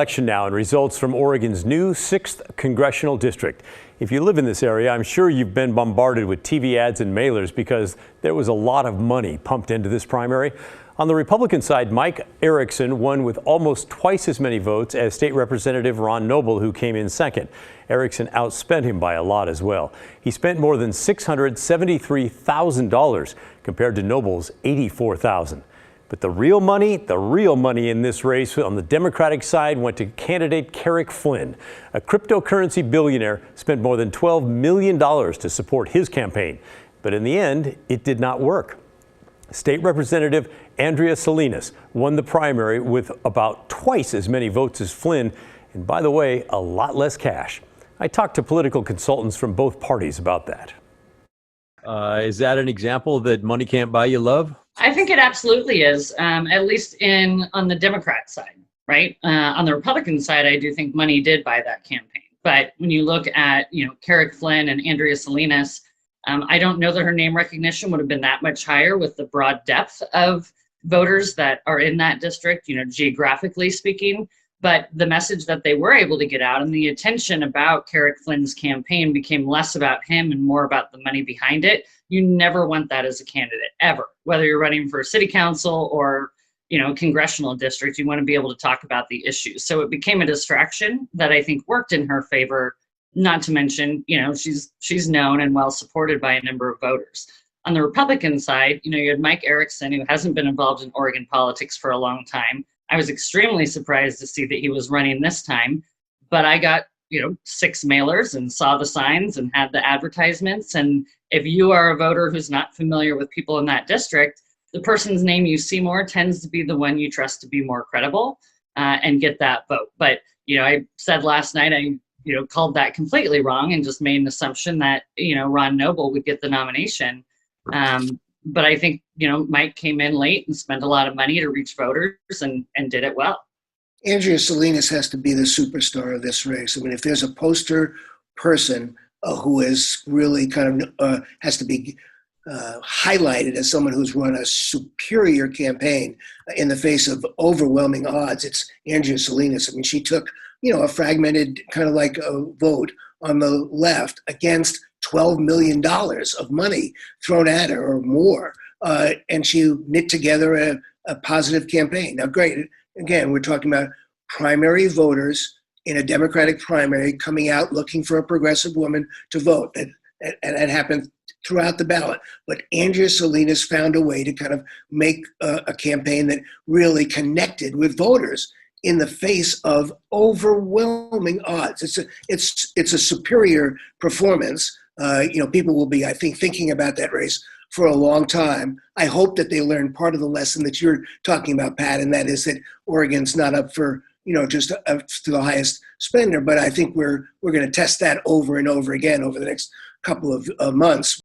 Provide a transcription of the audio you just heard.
Election now and results from Oregon's new 6th congressional district. If you live in this area, I'm sure you've been bombarded with TV ads and mailers because there was a lot of money pumped into this primary. On the Republican side, Mike Erickson won with almost twice as many votes as State Representative Ron Noble, who came in second. Erickson outspent him by a lot as well. He spent more than $673,000 compared to Noble's $84,000. But the real money in this race on the Democratic side went to candidate Carrick Flynn. A cryptocurrency billionaire spent more than $12 million to support his campaign. But in the end, it did not work. State Representative Andrea Salinas won the primary with about twice as many votes as Flynn, and by the way, a lot less cash. I talked to political consultants from both parties about that. Is that an example that money can't buy you love? I think it absolutely is, at least on the Democrat side, right? On the Republican side, I do think money did buy that campaign. But when you look at, Carrick Flynn and Andrea Salinas, I don't know that her name recognition would have been that much higher with the broad depth of voters that are in that district, geographically speaking. But the message that they were able to get out and the attention about Carrick Flynn's campaign became less about him and more about the money behind it. You never want that as a candidate, ever. Whether you're running for city council or, congressional district, you want to be able to talk about the issues. So it became a distraction that I think worked in her favor, not to mention, she's known and well supported by a number of voters. On the Republican side, you had Mike Erickson, who hasn't been involved in Oregon politics for a long time. I was extremely surprised to see that he was running this time, but I got, 6 mailers and saw the signs and had the advertisements. And if you are a voter who's not familiar with people in that district, the person's name you see more tends to be the one you trust to be more credible and get that vote. But, I said last night, I called that completely wrong and just made an assumption that, Ron Noble would get the nomination. But I think, Mike came in late and spent a lot of money to reach voters and did it well. Andrea Salinas has to be the superstar of this race. I mean, if there's a poster person who is really has to be highlighted as someone who's run a superior campaign in the face of overwhelming odds, it's Andrea Salinas. I mean, she took, a fragmented vote on the left against $12 million of money thrown at her or more. And she knit together a positive campaign. Now, great. Again, we're talking about primary voters in a Democratic primary coming out looking for a progressive woman to vote. And that happened throughout the ballot. But Andrea Salinas found a way to make a campaign that really connected with voters in the face of overwhelming odds. It's a superior performance. People will be, I think, thinking about that race for a long time. I hope that they learn part of the lesson that you're talking about, Pat, and that is that Oregon's not up for, just up to the highest spender. But I think we're going to test that over and over again over the next couple of months.